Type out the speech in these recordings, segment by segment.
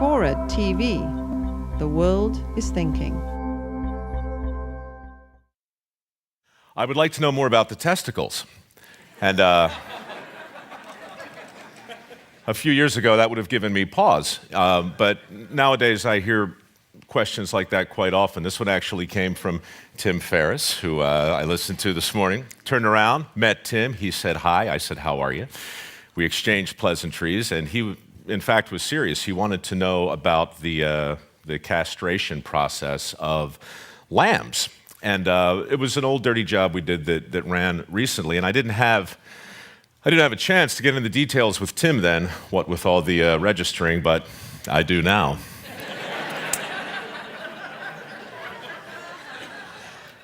Labor.mp4 at TV. The world is thinking. I would like to know more about the testicles. And a few years ago, that would have given me pause. But nowadays, I hear questions like that quite often. This one actually came from Tim Ferriss, who I listened to this morning. Turned around, met Tim. He said hi. I said, how are you? We exchanged pleasantries, and he, in fact, was serious. He wanted to know about the castration process of lambs. And it was an old dirty job we did that ran recently, and I didn't have a chance to get into the details with Tim then, what with all the registering, but I do now.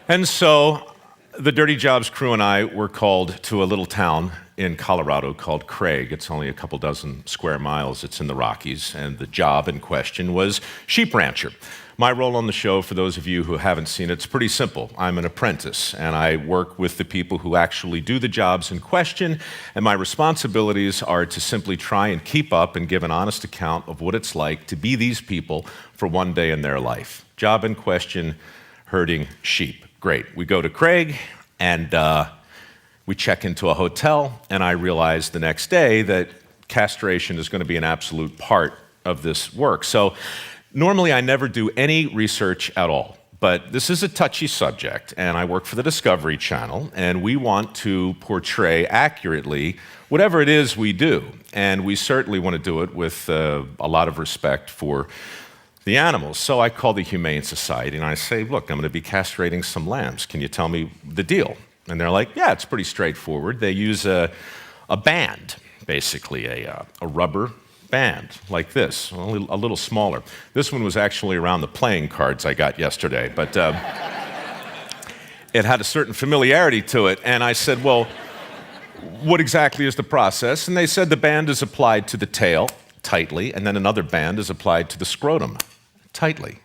And so the Dirty Jobs crew and I were called to a little town in Colorado called Craig. It's only a couple dozen square miles. It's in the Rockies, and the job in question was sheep rancher. My role on the show, for those of you who haven't seen it, it's pretty simple. I'm an apprentice, and I work with the people who actually do the jobs in question, and my responsibilities are to simply try and keep up and give an honest account of what it's like to be these people for one day in their life. Job in question, herding sheep. Great. We go to Craig, and we check into a hotel, and I realize the next day that castration is going to be an absolute part of this work. So normally I never do any research at all, but this is a touchy subject, and I work for the Discovery Channel, and we want to portray accurately whatever it is we do, and we certainly want to do it with a lot of respect for the animals. So I call the Humane Society and I say, look, I'm going to be castrating some lambs. Can you tell me the deal? And they're like, yeah, it's pretty straightforward. They use a band, basically a rubber band like this, only a little smaller. This one was actually around the playing cards I got yesterday, but it had a certain familiarity to it. And I said, well, what exactly is the process? And they said the band is applied to the tail tightly, and then another band is applied to the scrotum tightly.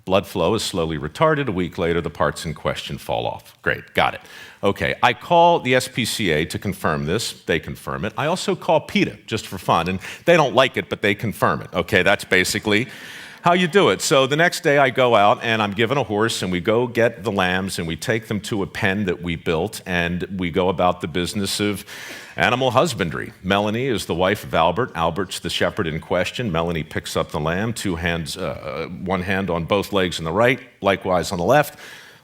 Blood flow is slowly retarded. A week later, the parts in question fall off. Great, got it. Okay, I call the SPCA to confirm this. They confirm it. I also call PETA, just for fun, and they don't like it, but they confirm it. Okay, that's basically how you do it. So the next day I go out and I'm given a horse and we go get the lambs and we take them to a pen that we built and we go about the business of animal husbandry. Melanie is the wife of Albert. Albert's the shepherd in question. Melanie picks up the lamb, one hand on both legs on the right, likewise on the left.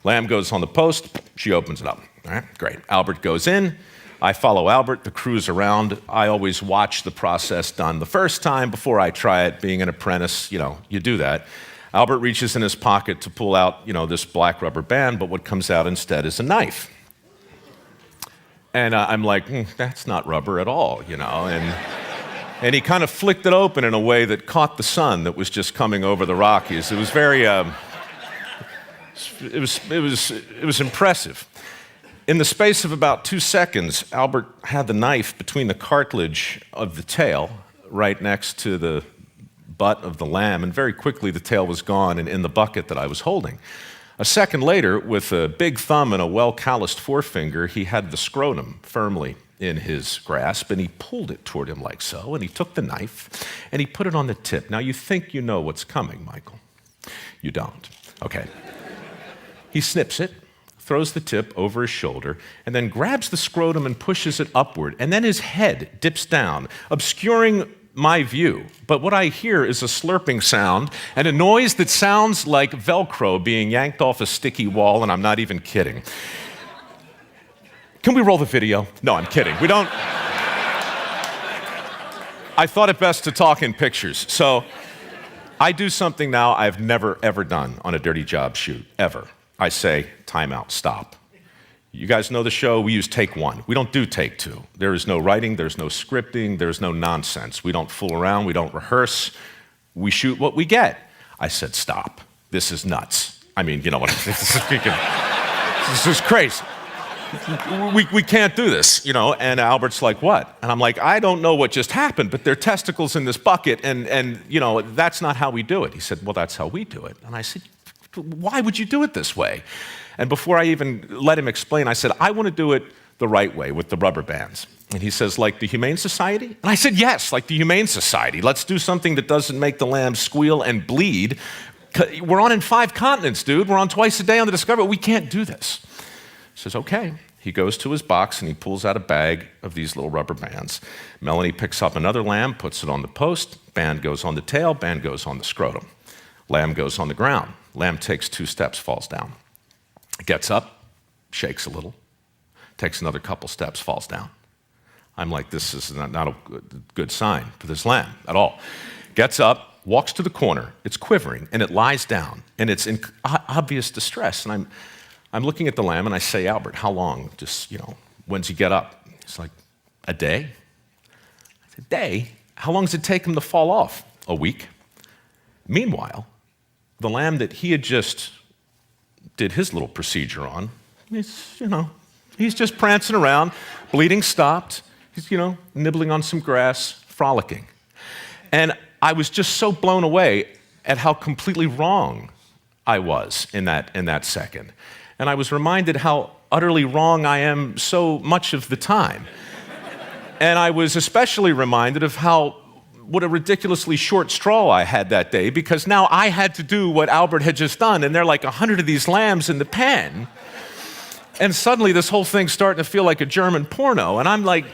Lamb goes on the post, she opens it up. All right, great. Albert goes in. I follow Albert, the crew's around. I always watch the process done the first time before I try it. Being an apprentice, you do that. Albert reaches in his pocket to pull out, this black rubber band, but what comes out instead is a knife. And I'm like, that's not rubber at all, And he kind of flicked it open in a way that caught the sun that was just coming over the Rockies. It was very, it was impressive. In the space of about 2 seconds, Albert had the knife between the cartilage of the tail right next to the butt of the lamb, and very quickly the tail was gone and in the bucket that I was holding. A second later, with a big thumb and a well-calloused forefinger, he had the scrotum firmly in his grasp, and he pulled it toward him like so, and he took the knife, and he put it on the tip. Now, you think you know what's coming, Michael. You don't. Okay. He snips it, throws the tip over his shoulder, and then grabs the scrotum and pushes it upward, and then his head dips down, obscuring my view. But what I hear is a slurping sound and a noise that sounds like Velcro being yanked off a sticky wall, and I'm not even kidding. Can we roll the video? No, I'm kidding. We don't. I thought it best to talk in pictures. So I do something now I've never, ever done on a dirty job shoot, ever. I say, time out, stop. You guys know the show, we use take one. We don't do take two. There is no writing, there's no scripting, there's no nonsense. We don't fool around, we don't rehearse. We shoot what we get. I said, stop. This is nuts. I mean, you know what, this is crazy. We can't do this, and Albert's like, what? And I'm like, I don't know what just happened, but there are testicles in this bucket, and that's not how we do it. He said, well, that's how we do it. And I said, why would you do it this way? And before I even let him explain, I said, I want to do it the right way with the rubber bands. And he says, like the Humane Society? And I said, yes, like the Humane Society. Let's do something that doesn't make the lamb squeal and bleed. We're on in 5 continents, dude. We're on twice a day on the Discovery. We can't do this. He says, okay. He goes to his box and he pulls out a bag of these little rubber bands. Melanie picks up another lamb, puts it on the post. Band goes on the tail, band goes on the scrotum. Lamb goes on the ground. Lamb takes 2 steps, falls down. Gets up, shakes a little, takes another couple steps, falls down. I'm like, this is not a good sign for this lamb at all. Gets up, walks to the corner. It's quivering, and it lies down, and it's in obvious distress. And I'm looking at the lamb, and I say, Albert, how long? Just, when's he get up? He's like, a day? I said, a day? How long does it take him to fall off? A week. Meanwhile, the lamb that he had just did his little procedure on, he's just prancing around, bleeding stopped. He's, nibbling on some grass, frolicking. And I was just so blown away at how completely wrong I was in that second. And I was reminded how utterly wrong I am so much of the time. And I was especially reminded of what a ridiculously short straw I had that day, because now I had to do what Albert had just done, and there are like 100 of these lambs in the pen. And suddenly this whole thing's starting to feel like a German porno, and I'm like...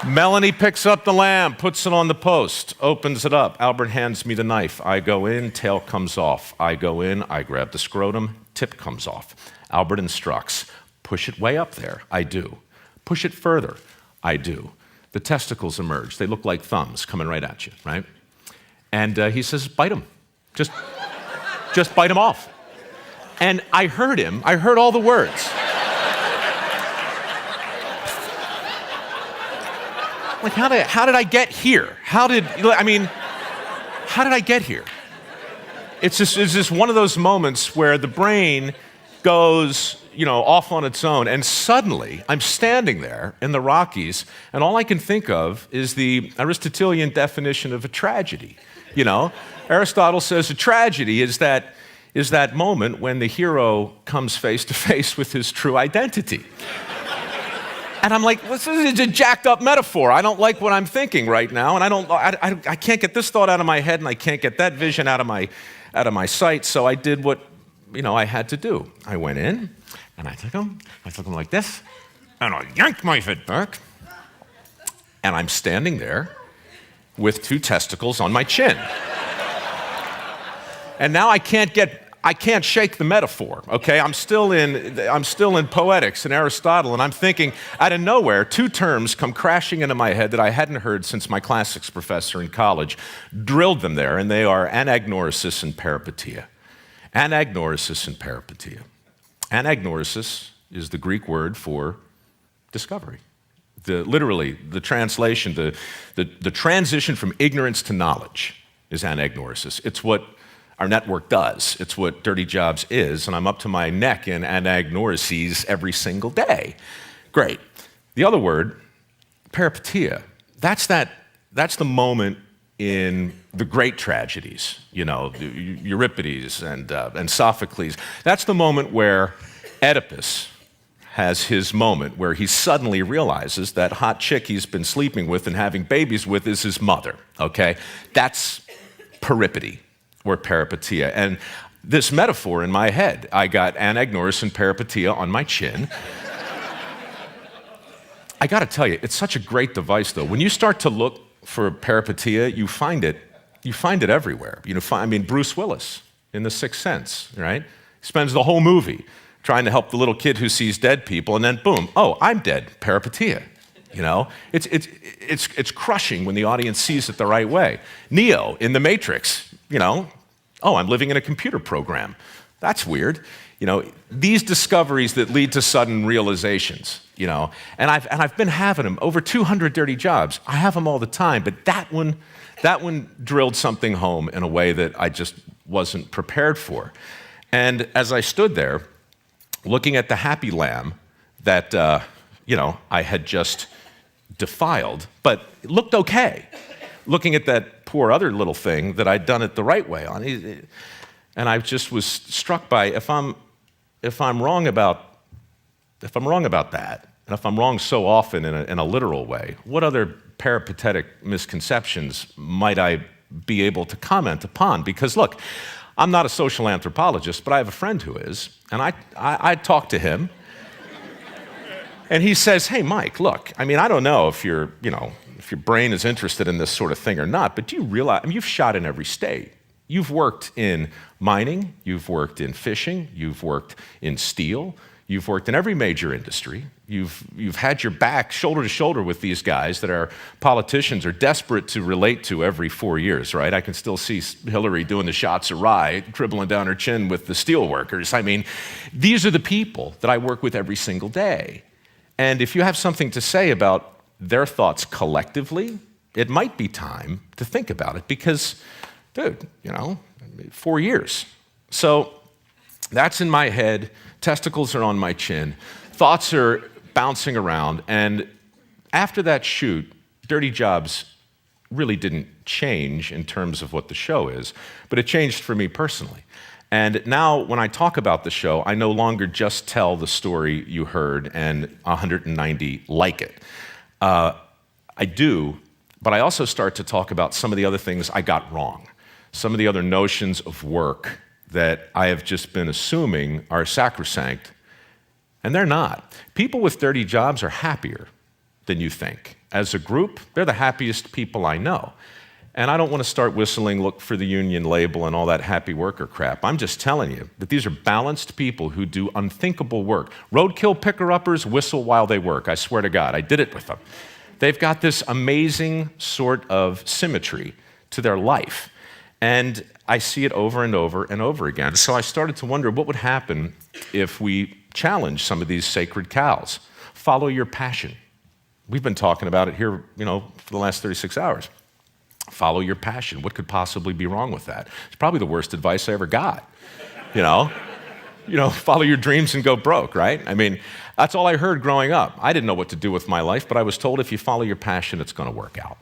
Melanie picks up the lamb, puts it on the post, opens it up. Albert hands me the knife. I go in, tail comes off. I go in, I grab the scrotum, tip comes off. Albert instructs, push it way up there. I do. Push it further. I do. The testicles emerge. They look like thumbs coming right at you, right? And he says, bite them. Just bite them off. And I heard him. I heard all the words. Like, how did I get here? How did I get here? It's just one of those moments where the brain goes, off on its own, and suddenly I'm standing there in the Rockies, and all I can think of is the Aristotelian definition of a tragedy. Aristotle says a tragedy is that moment when the hero comes face to face with his true identity. And I'm like, this is a jacked up metaphor. I don't like what I'm thinking right now, and I can't get this thought out of my head, and I can't get that vision out of my sight. So I did what I had to do. I went in, and I took him like this, and I yanked my head back, and I'm standing there with 2 testicles on my chin. And now I can't shake the metaphor, okay? I'm still in poetics and Aristotle, and I'm thinking, out of nowhere, 2 terms come crashing into my head that I hadn't heard since my classics professor in college drilled them there, and they are anagnorisis and peripeteia. Anagnorisis and peripeteia. Anagnorisis is the Greek word for discovery. Literally, the translation, the transition from ignorance to knowledge is anagnorisis. It's what our network does. It's what Dirty Jobs is, and I'm up to my neck in anagnoroses every single day. Great. The other word, peripeteia, that's the moment in the great tragedies, Euripides and Sophocles. That's the moment where Oedipus has his moment where he suddenly realizes that hot chick he's been sleeping with and having babies with is his mother, okay? That's peripety or peripeteia. And this metaphor in my head, I got anagnorisis and peripeteia on my chin. I got to tell you, it's such a great device, though. When you start to look for peripeteia, you find it everywhere. Bruce Willis in The Sixth Sense, right? He spends the whole movie trying to help the little kid who sees dead people, and then boom, oh, I'm dead, peripeteia. It's crushing when the audience sees it the right way. Neo in The Matrix, oh, I'm living in a computer program. That's weird. These discoveries that lead to sudden realizations, and I've been having them over 200 dirty jobs. I have them all the time, but that one drilled something home in a way that I just wasn't prepared for. And as I stood there, looking at the happy lamb that I had just defiled, but it looked okay. Looking at that poor other little thing that I'd done it the right way on, and I just was struck by if I'm wrong about if I'm wrong about that, and if I'm wrong so often in a literal way, what other peripatetic misconceptions might I be able to comment upon? Because look, I'm not a social anthropologist, but I have a friend who is, and I talk to him, and he says, hey, Mike, look, I mean, I don't know if your brain is interested in this sort of thing or not, but do you realize, I mean, you've shot in every state. You've worked in mining, you've worked in fishing, you've worked in steel, you've worked in every major industry. You've had your back shoulder to shoulder with these guys that our politicians are desperate to relate to every 4 years, right? I can still see Hillary doing the shots of rye, dribbling down her chin with the steel workers. I mean, these are the people that I work with every single day. And if you have something to say about their thoughts collectively, it might be time to think about it because, dude, 4 years. So that's in my head. Testicles are on my chin. Thoughts are bouncing around. And after that shoot, Dirty Jobs really didn't change in terms of what the show is, but it changed for me personally. And now when I talk about the show, I no longer just tell the story you heard and 190 like it. I do, but I also start to talk about some of the other things I got wrong, some of the other notions of work that I have just been assuming are sacrosanct, and they're not. People with dirty jobs are happier than you think. As a group, they're the happiest people I know. And I don't want to start whistling, look for the union label and all that happy worker crap. I'm just telling you that these are balanced people who do unthinkable work. Roadkill picker-uppers whistle while they work. I swear to God, I did it with them. They've got this amazing sort of symmetry to their life. And I see it over and over and over again. So I started to wonder what would happen if we challenge some of these sacred cows. Follow your passion. We've been talking about it here, for the last 36 hours. Follow your passion. What could possibly be wrong with that? It's probably the worst advice I ever got. Follow your dreams and go broke, right? I mean, that's all I heard growing up. I didn't know what to do with my life, but I was told if you follow your passion, it's going to work out.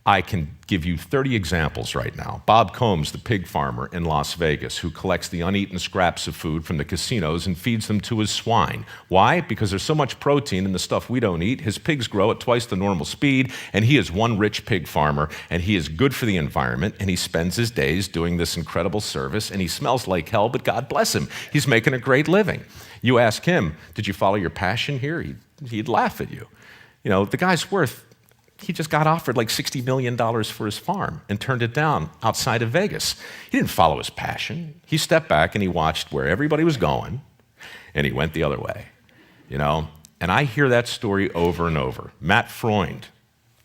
I can give you 30 examples right now. Bob Combs, the pig farmer in Las Vegas, who collects the uneaten scraps of food from the casinos and feeds them to his swine. Why? Because there's so much protein in the stuff we don't eat. His pigs grow at twice the normal speed, and he is one rich pig farmer, and he is good for the environment, and he spends his days doing this incredible service, and he smells like hell, but God bless him. He's making a great living. You ask him, did you follow your passion here? He'd laugh at you. The guy's he just got offered like $60 million for his farm and turned it down outside of Vegas. He didn't follow his passion. He stepped back and he watched where everybody was going, and he went the other way, And I hear that story over and over. Matt Freund,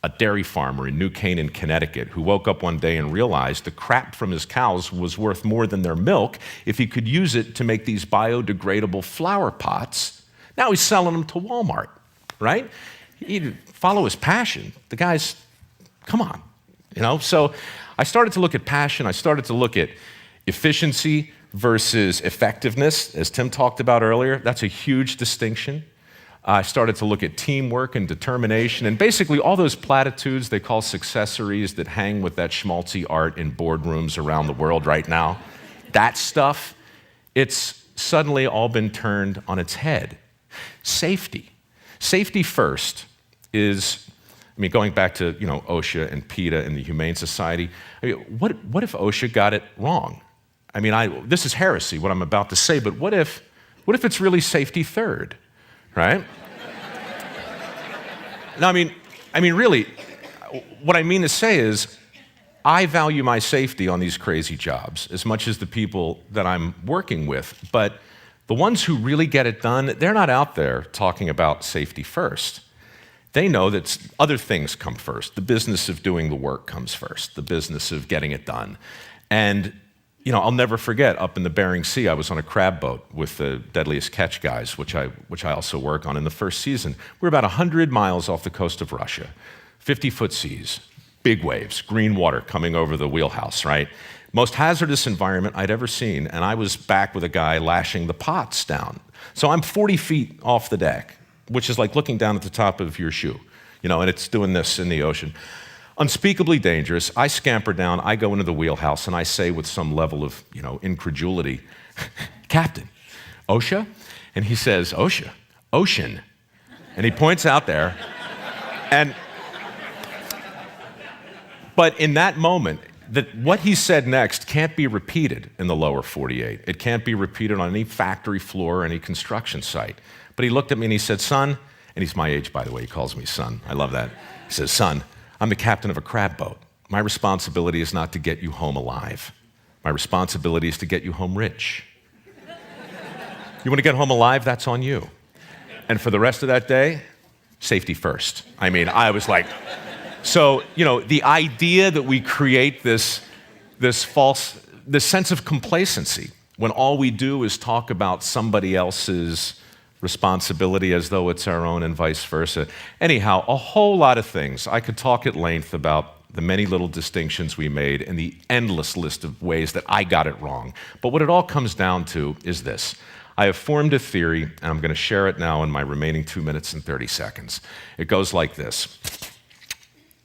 a dairy farmer in New Canaan, Connecticut, who woke up one day and realized the crap from his cows was worth more than their milk if he could use it to make these biodegradable flower pots. Now he's selling them to Walmart, right? He'd follow his passion. The guy's, come on, So I started to look at passion. I started to look at efficiency versus effectiveness, as Tim talked about earlier. That's a huge distinction. I started to look at teamwork and determination, and basically all those platitudes they call successories that hang with that schmaltzy art in boardrooms around the world right now. That stuff, it's suddenly all been turned on its head. Safety. Safety first is, going back to, OSHA and PETA and the Humane Society. What if OSHA got it wrong? This is heresy, what I'm about to say, but what if it's really safety third, right? No, really, what I mean to say is, I value my safety on these crazy jobs as much as the people that I'm working with, but the ones who really get it done, they're not out there talking about safety first. They know that other things come first. The business of doing the work comes first, the business of getting it done. And, I'll never forget, up in the Bering Sea, I was on a crab boat with the Deadliest Catch guys, which I also work on in the first season. We're about 100 miles off the coast of Russia, 50-foot seas, big waves, green water coming over the wheelhouse, right? Most hazardous environment I'd ever seen, and I was back with a guy lashing the pots down. So I'm 40 feet off the deck, which is like looking down at the top of your shoe, and it's doing this in the ocean. Unspeakably dangerous. I scamper down, I go into the wheelhouse, and I say with some level of, incredulity, Captain, OSHA? And he says, OSHA? ocean. And he points out there. But in that moment, what he said next can't be repeated in the lower 48. It can't be repeated on any factory floor or any construction site. But he looked at me and he said, son, and he's my age, by the way, he calls me son. I love that. He says, son, I'm the captain of a crab boat. My responsibility is not to get you home alive. My responsibility is to get you home rich. You want to get home alive? That's on you. And for the rest of that day, safety first. I mean, I was like, so, the idea that we create this sense of complacency when all we do is talk about somebody else's responsibility as though it's our own and vice versa. Anyhow, a whole lot of things. I could talk at length about the many little distinctions we made and the endless list of ways that I got it wrong. But what it all comes down to is this. I have formed a theory, and I'm going to share it now in my remaining 2 minutes and 30 seconds. It goes like this.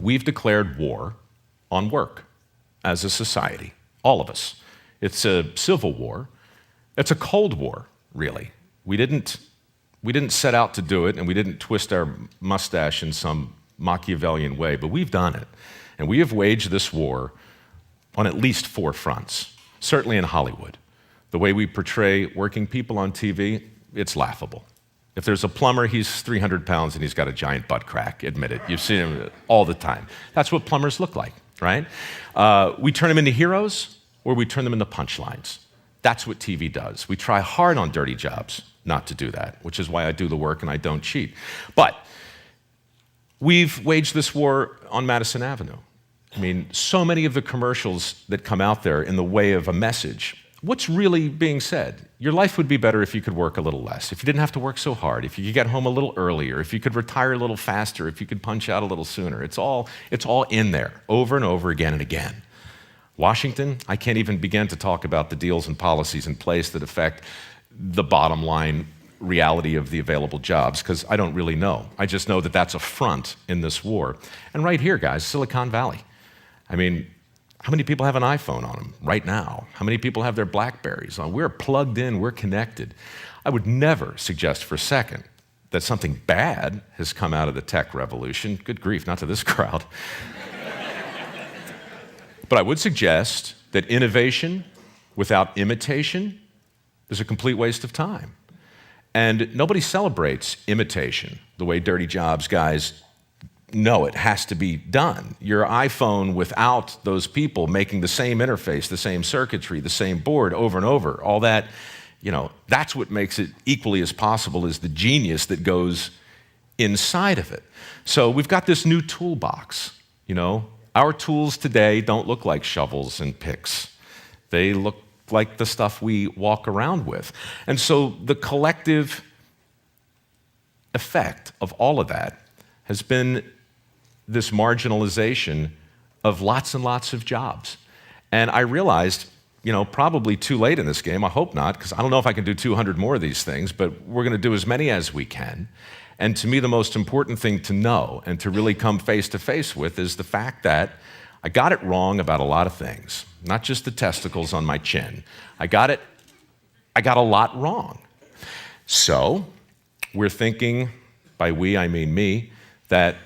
We've declared war on work as a society, all of us. It's a civil war. It's a Cold War, really. We didn't set out to do it, and we didn't twist our mustache in some Machiavellian way, but we've done it. And we have waged this war on at least 4 fronts, certainly in Hollywood. The way we portray working people on TV, it's laughable. If there's a plumber, he's 300 pounds and he's got a giant butt crack, admit it. You've seen him all the time. That's what plumbers look like, right? We turn them into heroes or we turn them into punchlines. That's what TV does. We try hard on dirty jobs not to do that, which is why I do the work and I don't cheat. But we've waged this war on Madison Avenue. I mean, so many of the commercials that come out there in the way of a message, what's really being said? Your life would be better if you could work a little less, if you didn't have to work so hard, if you could get home a little earlier, if you could retire a little faster, if you could punch out a little sooner. It's all in there, over and over again and again. Washington, I can't even begin to talk about the deals and policies in place that affect the bottom line reality of the available jobs, because I don't really know. I just know that that's a front in this war. And right here, guys, Silicon Valley. I mean, how many people have an iPhone on them right now? How many people have their Blackberries on? We're plugged in, we're connected. I would never suggest for a second that something bad has come out of the tech revolution. Good grief, not to this crowd. But I would suggest that innovation without imitation is a complete waste of time. And nobody celebrates imitation the way dirty jobs guys know it has to be done. Your iPhone without those people making the same interface, the same circuitry, the same board over and over, all that, that's what makes it equally as possible as the genius that goes inside of it. So we've got this new toolbox, Our tools today don't look like shovels and picks. They look like the stuff we walk around with. And so the collective effect of all of that has been this marginalization of lots and lots of jobs. And I realized, probably too late in this game, I hope not, because I don't know if I can do 200 more of these things, but we're going to do as many as we can. And to me, the most important thing to know and to really come face to face with is the fact that I got it wrong about a lot of things, not just the testicles on my chin. I got a lot wrong. So we're thinking, by we, I mean me, that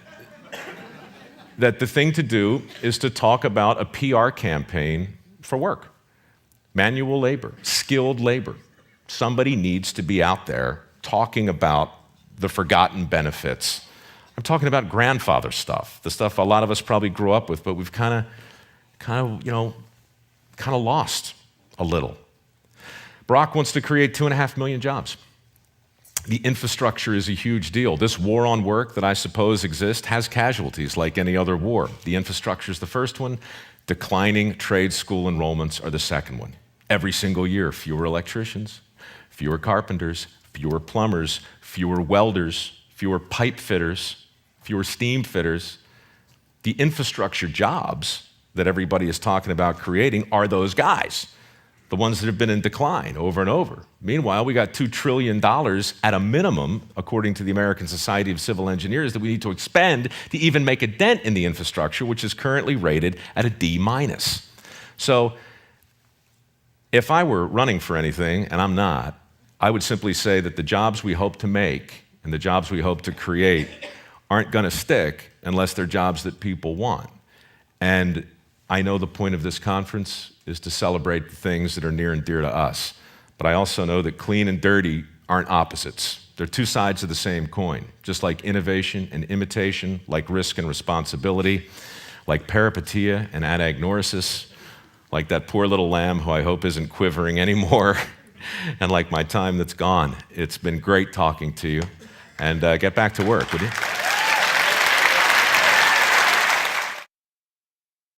the thing to do is to talk about a PR campaign for work. Manual labor, skilled labor. Somebody needs to be out there talking about the forgotten benefits. I'm talking about grandfather stuff, the stuff a lot of us probably grew up with, but we've kind of lost a little. Barack wants to create 2.5 million jobs. The infrastructure is a huge deal. This war on work that I suppose exists has casualties like any other war. The infrastructure is the first one. Declining trade school enrollments are the second one. Every single year, fewer electricians, fewer carpenters, fewer plumbers, fewer welders, fewer pipe fitters, fewer steam fitters. The infrastructure jobs that everybody is talking about creating are those guys, the ones that have been in decline over and over. Meanwhile, we got $2 trillion at a minimum, according to the American Society of Civil Engineers, that we need to expend to even make a dent in the infrastructure, which is currently rated at a D-. So if I were running for anything, and I'm not, I would simply say that the jobs we hope to make and the jobs we hope to create aren't going to stick unless they're jobs that people want. And I know the point of this conference is to celebrate the things that are near and dear to us. But I also know that clean and dirty aren't opposites. They're two sides of the same coin, just like innovation and imitation, like risk and responsibility, like peripeteia and anagnorisis, like that poor little lamb who I hope isn't quivering anymore, and like my time that's gone. It's been great talking to you, and get back to work, would you?